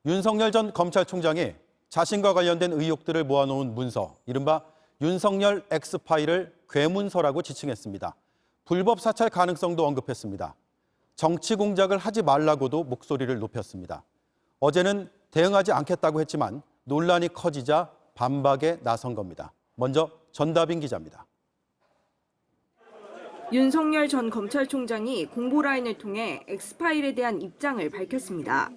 윤석열 전 검찰총장이 자신과 관련된 의혹들을 모아놓은 문서, 이른바 윤석열 X파일을 괴문서라고 지칭했습니다. 불법 사찰 가능성도 언급했습니다. 정치 공작을 하지 말라고도 목소리를 높였습니다. 어제는 대응하지 않겠다고 했지만 논란이 커지자 반박에 나선 겁니다. 먼저 전다빈 기자입니다. 윤석열 전 검찰총장이 공보라인을 통해 X파일에 대한 입장을 밝혔습니다.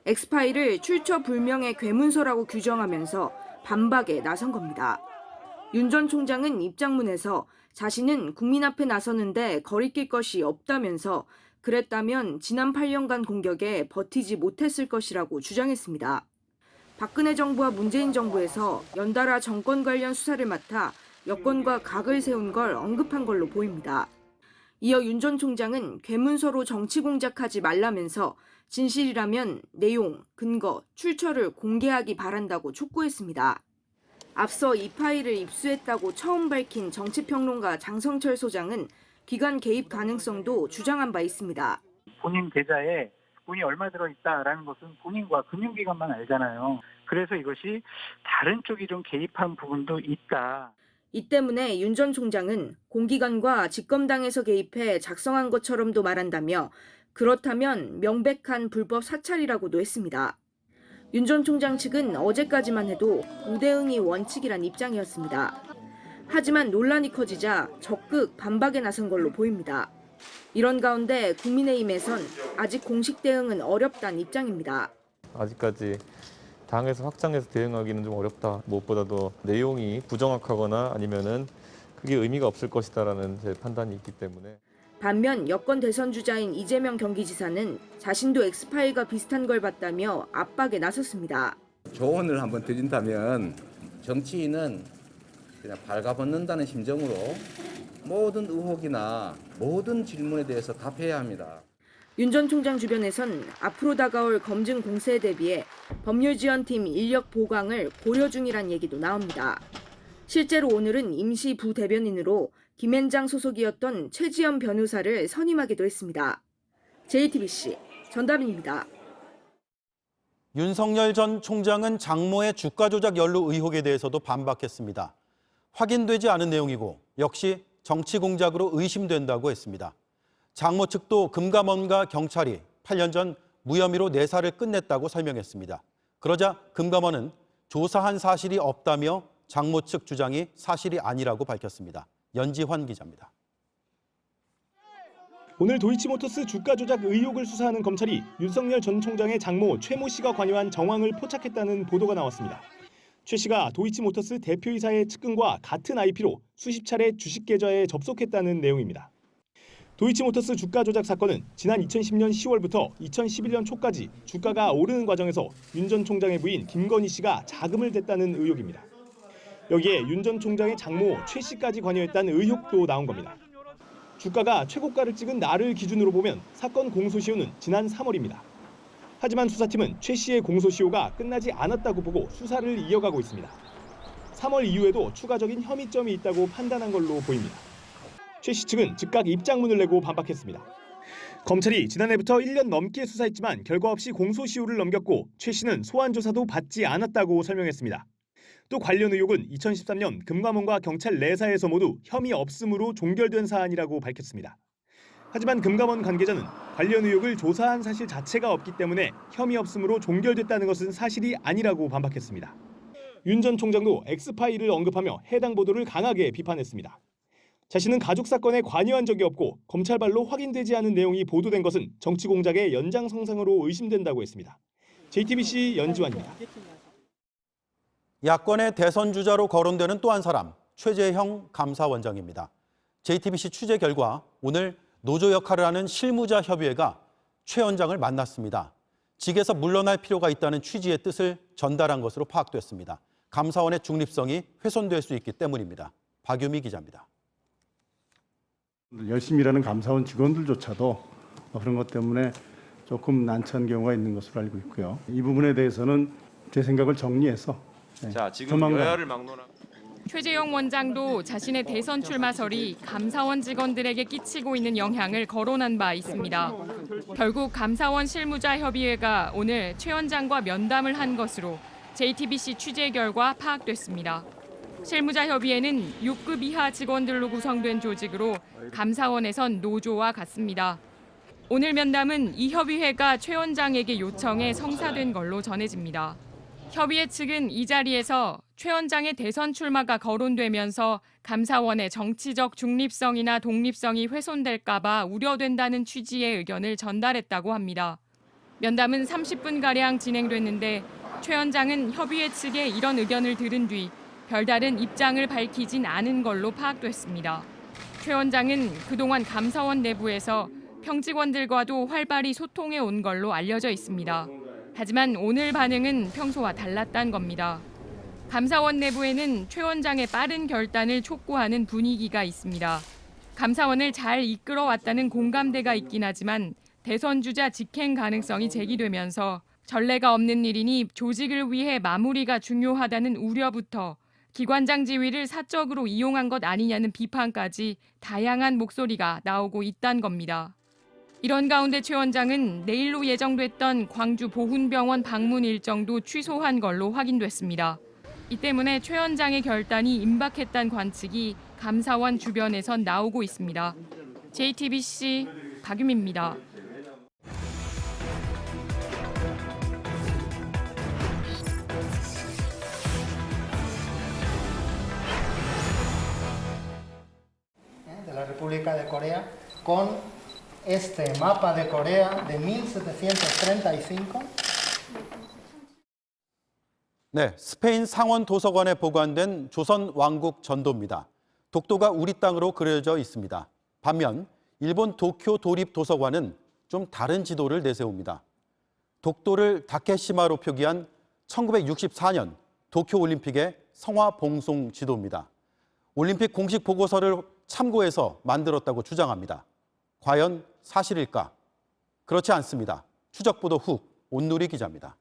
X파일을 출처 불명의 괴문서라고 규정하면서 반박에 나선 겁니다. 윤 전 총장은 입장문에서 자신은 국민 앞에 나서는데 거리낄 것이 없다면서 그랬다면 지난 8년간 공격에 버티지 못했을 것이라고 주장했습니다. 박근혜 정부와 문재인 정부에서 연달아 정권 관련 수사를 맡아 여권과 각을 세운 걸 언급한 걸로 보입니다. 이어 윤 전 총장은 괴문서로 정치 공작하지 말라면서 진실이라면 내용, 근거, 출처를 공개하기 바란다고 촉구했습니다. 앞서 이 파일을 입수했다고 처음 밝힌 정치평론가 장성철 소장은 기관 개입 가능성도 주장한 바 있습니다. 본인 계좌에 돈이 얼마 들어있다라는 것은 본인과 금융기관만 알잖아요. 그래서 이것이 다른 쪽이 좀 개입한 부분도 있다. 이 때문에 윤 전 총장은 공기관과 집검당에서 개입해 작성한 것처럼도 말한다며 그렇다면 명백한 불법 사찰이라고도 했습니다. 윤 전 총장 측은 어제까지만 해도 우대응이 원칙이란 입장이었습니다. 하지만 논란이 커지자 적극 반박에 나선 걸로 보입니다. 이런 가운데 국민의힘에선 아직 공식 대응은 어렵다는 입장입니다. 아직까지 당에서 확장해서 대응하기는 좀 어렵다. 무엇보다도 내용이 부정확하거나 아니면은 그게 의미가 없을 것이다라는 제 판단이 있기 때문에. 반면 여권 대선 주자인 이재명 경기지사는 자신도 X파일과 비슷한 걸 봤다며 압박에 나섰습니다. 조언을 한번 드린다면 정치인은 그냥 발가벗는다는 심정으로 모든 의혹이나 모든 질문에 대해서 답해야 합니다. 윤 전 총장 주변에선 앞으로 다가올 검증 공세에 대비해 법률지원팀 인력 보강을 고려 중이란 얘기도 나옵니다. 실제로 오늘은 임시 부대변인으로 김앤장 소속이었던 최지연 변호사를 선임하기도 했습니다. JTBC 전다빈입니다. 윤석열 전 총장은 장모의 주가 조작 연루 의혹에 대해서도 반박했습니다. 확인되지 않은 내용이고 역시 정치 공작으로 의심된다고 했습니다. 장모 측도 금감원과 경찰이 8년 전 무혐의로 내사를 끝냈다고 설명했습니다. 그러자 금감원은 조사한 사실이 없다며 장모 측 주장이 사실이 아니라고 밝혔습니다. 연지환 기자입니다. 오늘 도이치모터스 주가 조작 의혹을 수사하는 검찰이 윤석열 전 총장의 장모 최모 씨가 관여한 정황을 포착했다는 보도가 나왔습니다. 최 씨가 도이치모터스 대표이사의 측근과 같은 IP로 수십 차례 주식 계좌에 접속했다는 내용입니다. 도이치모터스 주가 조작 사건은 지난 2010년 10월부터 2011년 초까지 주가가 오르는 과정에서 윤 전 총장의 부인 김건희 씨가 자금을 댔다는 의혹입니다. 여기에 윤 전 총장의 장모 최 씨까지 관여했다는 의혹도 나온 겁니다. 주가가 최고가를 찍은 날을 기준으로 보면 사건 공소시효는 지난 3월입니다. 하지만 수사팀은 최 씨의 공소시효가 끝나지 않았다고 보고 수사를 이어가고 있습니다. 3월 이후에도 추가적인 혐의점이 있다고 판단한 걸로 보입니다. 최 씨 측은 즉각 입장문을 내고 반박했습니다. 검찰이 지난해부터 1년 넘게 수사했지만 결과 없이 공소시효를 넘겼고 최 씨는 소환 조사도 받지 않았다고 설명했습니다. 또 관련 의혹은 2013년 금감원과 경찰 내사에서 모두 혐의 없음으로 종결된 사안이라고 밝혔습니다. 하지만 금감원 관계자는 관련 의혹을 조사한 사실 자체가 없기 때문에 혐의 없음으로 종결됐다는 것은 사실이 아니라고 반박했습니다. 윤 전 총장도 X파일을 언급하며 해당 보도를 강하게 비판했습니다. 자신은 가족 사건에 관여한 적이 없고 검찰발로 확인되지 않은 내용이 보도된 것은 정치 공작의 연장선상으로 의심된다고 했습니다. JTBC 연지환입니다. 야권의 대선 주자로 거론되는 또 한 사람, 최재형 감사원장입니다. JTBC 취재 결과 오늘 노조 역할을 하는 실무자 협의회가 최 원장을 만났습니다. 직에서 물러날 필요가 있다는 취지의 뜻을 전달한 것으로 파악됐습니다. 감사원의 중립성이 훼손될 수 있기 때문입니다. 박유미 기자입니다. 열심히 일하는 감사원 직원들조차도 그런 것 때문에 조금 난처한 경우가 있는 것으로 알고 있고요. 이 부분에 대해서는 제 생각을 정리해서 자, 지금 조만간 여야를 막론하고 최재형 원장도 자신의 대선 출마설이 감사원 직원들에게 끼치고 있는 영향을 거론한 바 있습니다. 결국 감사원 실무자협의회가 오늘 최 원장과 면담을 한 것으로 JTBC 취재 결과 파악됐습니다. 실무자협의회는 6급 이하 직원들로 구성된 조직으로 감사원에선 노조와 같습니다. 오늘 면담은 이 협의회가 최 원장에게 요청해 성사된 걸로 전해집니다. 협의회 측은 이 자리에서 최 원장의 대선 출마가 거론되면서 감사원의 정치적 중립성이나 독립성이 훼손될까 봐 우려된다는 취지의 의견을 전달했다고 합니다. 면담은 30분가량 진행됐는데 최 원장은 협의회 측의 이런 의견을 들은 뒤 별다른 입장을 밝히진 않은 걸로 파악됐습니다. 최 원장은 그동안 감사원 내부에서 평직원들과도 활발히 소통해 온 걸로 알려져 있습니다. 하지만 오늘 반응은 평소와 달랐다는 겁니다. 감사원 내부에는 최 원장의 빠른 결단을 촉구하는 분위기가 있습니다. 감사원을 잘 이끌어왔다는 공감대가 있긴 하지만 대선 주자 직행 가능성이 제기되면서 전례가 없는 일이니 조직을 위해 마무리가 중요하다는 우려부터 기관장 지위를 사적으로 이용한 것 아니냐는 비판까지 다양한 목소리가 나오고 있다는 겁니다. 이런 가운데 최 원장은 내일로 예정됐던 광주 보훈병원 방문 일정도 취소한 걸로 확인됐습니다. 이 때문에 최 원장의 결단이 임박했다는 관측이 감사원 주변에선 나오고 있습니다. JTBC 박유미입니다. de la República de Corea con este mapa de Corea de 1735. 네, 스페인 상원 도서관에 보관된 조선 왕국 전도입니다. 독도가 우리 땅으로 그려져 있습니다. 반면 일본 도쿄 도립 도서관은 좀 다른 지도를 내세웁니다. 독도를 다케시마로 표기한 1964년 도쿄올림픽의 성화봉송 지도입니다. 올림픽 공식 보고서를 참고해서 만들었다고 주장합니다. 과연 사실일까? 그렇지 않습니다. 추적보도 훅 온누리 기자입니다.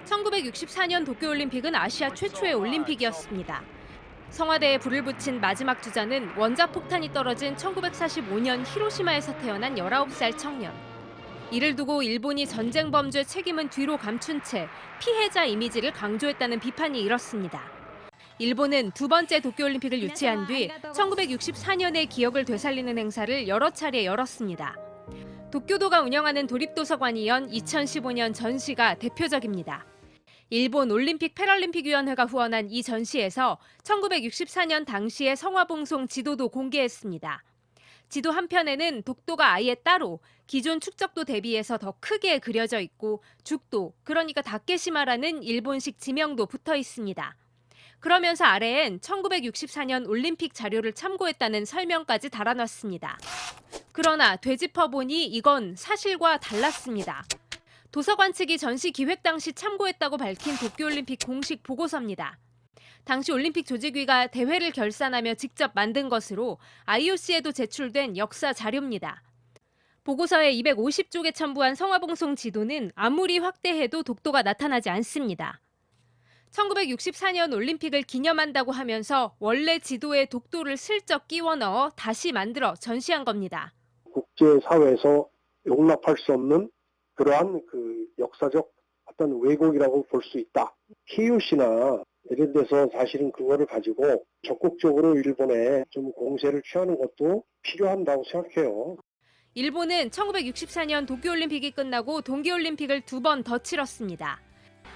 1964년 도쿄올림픽은 아시아 최초의 올림픽이었습니다. 성화대에 불을 붙인 마지막 주자는 원자폭탄이 떨어진 1945년 히로시마에서 태어난 19살 청년. 이를 두고 일본이 전쟁 범죄 책임은 뒤로 감춘 채 피해자 이미지를 강조했다는 비판이 일었습니다. 일본은 두 번째 도쿄올림픽을 유치한 뒤 1964년의 기억을 되살리는 행사를 여러 차례 열었습니다. 도쿄도가 운영하는 도립도서관이 연 2015년 전시가 대표적입니다. 일본 올림픽 패럴림픽위원회가 후원한 이 전시에서 1964년 당시의 성화봉송 지도도 공개했습니다. 지도 한편에는 독도가 아예 따로 기존 축적도 대비해서 더 크게 그려져 있고 죽도, 그러니까 다케시마라는 일본식 지명도 붙어 있습니다. 그러면서 아래엔 1964년 올림픽 자료를 참고했다는 설명까지 달아놨습니다. 그러나 되짚어보니 이건 사실과 달랐습니다. 도서관 측이 전시 기획 당시 참고했다고 밝힌 도쿄올림픽 공식 보고서입니다. 당시 올림픽 조직위가 대회를 결산하며 직접 만든 것으로 IOC에도 제출된 역사 자료입니다. 보고서에 250쪽에 첨부한 성화봉송 지도는 아무리 확대해도 독도가 나타나지 않습니다. 1964년 올림픽을 기념한다고 하면서 원래 지도에 독도를 슬쩍 끼워 넣어 다시 만들어 전시한 겁니다. 국제사회에서 용납할 수 없는 그러한 역사적 어떤 왜곡이라고 볼 수 있다. 키유시나 이런 데서 사실은 그거를 가지고 적극적으로 일본에 좀 공세를 취하는 것도 필요한다고 생각해요. 일본은 1964년 도쿄올림픽이 끝나고 동계올림픽을 2번 더 치렀습니다.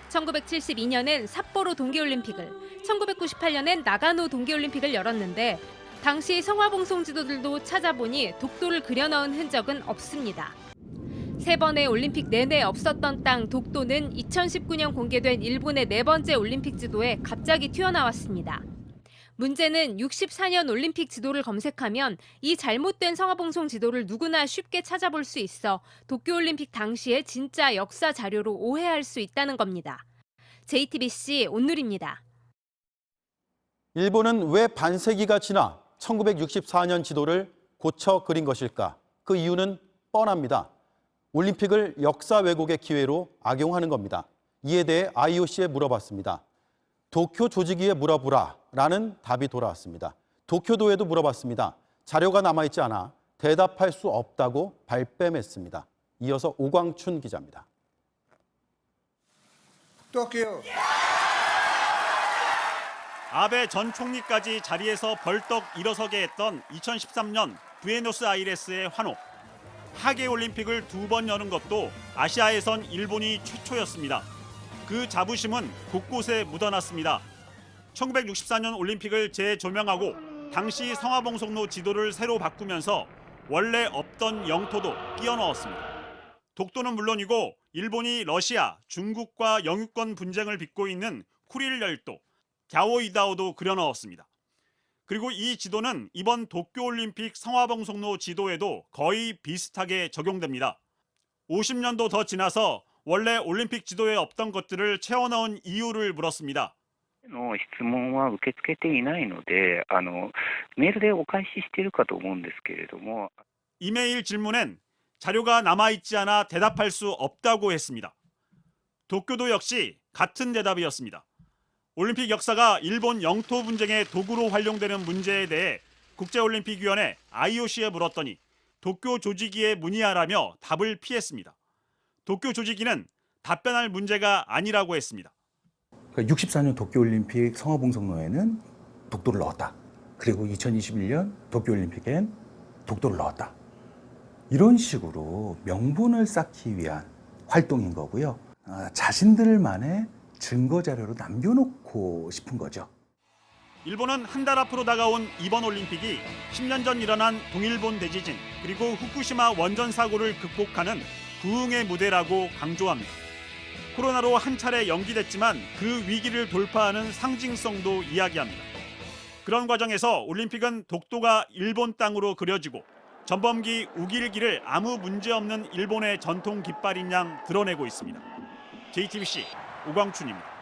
1972년엔 삿포로 동계올림픽을, 1998년엔 나가노 동계올림픽을 열었는데 당시 성화봉송 지도들도 찾아보니 독도를 그려넣은 흔적은 없습니다. 세 번의 올림픽 내내 없었던 땅 독도는 2019년 공개된 일본의 네 번째 올림픽 지도에 갑자기 튀어나왔습니다. 문제는 64년 올림픽 지도를 검색하면 이 잘못된 성화봉송 지도를 누구나 쉽게 찾아볼 수 있어 도쿄올림픽 당시의 진짜 역사 자료로 오해할 수 있다는 겁니다. JTBC 온누리입니다. 일본은 왜 반세기가 지나 1964년 지도를 고쳐 그린 것일까? 그 이유는 뻔합니다. 올림픽을 역사 왜곡의 기회로 악용하는 겁니다. 이에 대해 IOC에 물어봤습니다. 도쿄 조직위에 물어보라라는 답이 돌아왔습니다. 도쿄도에도 물어봤습니다. 자료가 남아있지 않아 대답할 수 없다고 발뺌했습니다. 이어서 오광춘 기자입니다. 또 할게요. 아베 전 총리까지 자리에서 벌떡 일어서게 했던 2013년 부에노스아이레스의 환호. 하계올림픽을 2번 여는 것도 아시아에선 일본이 최초였습니다. 그 자부심은 곳곳에 묻어났습니다. 1964년 올림픽을 재조명하고 당시 성화봉송로 지도를 새로 바꾸면서 원래 없던 영토도 끼워 넣었습니다. 독도는 물론이고 일본이 러시아, 중국과 영유권 분쟁을 빚고 있는 쿠릴 열도, 갸오이다오도 그려 넣었습니다. 그리고 이 지도는 이번 도쿄올림픽 성화봉송로 지도에도 거의 비슷하게 적용됩니다. 50년도 더 지나서 원래 올림픽 지도에 없던 것들을 채워넣은 이유를 물었습니다. 質問は受け付けていないので、メールでお返ししているかと思うんですけれども。 이메일 질문엔 자료가 남아있지 않아 대답할 수 없다고 했습니다. 도쿄도 역시 같은 대답이었습니다. 올림픽 역사가 일본 영토 분쟁의 도구로 활용되는 문제에 대해 국제올림픽위원회 IOC에 물었더니 도쿄 조직위에 문의하라며 답을 피했습니다. 도쿄 조직위는 답변할 문제가 아니라고 했습니다. 64년 도쿄올림픽 성화봉송로에는 독도를 넣었다. 그리고 2021년 도쿄올림픽엔 독도를 넣었다. 이런 식으로 명분을 쌓기 위한 활동인 거고요. 자신들만의 증거 자료로 남겨놓고 싶은 거죠. 일본은 한 달 앞으로 다가온 이번 올림픽이 10년 전 일어난 동일본 대지진 그리고 후쿠시마 원전 사고를 극복하는 부흥의 무대라고 강조합니다. 코로나로 한 차례 연기됐지만 그 위기를 돌파하는 상징성도 이야기합니다. 그런 과정에서 올림픽은 독도가 일본 땅으로 그려지고 전범기 우길기를 아무 문제 없는 일본의 전통 깃발인 양 드러내고 있습니다. JTBC 오광춘입니다.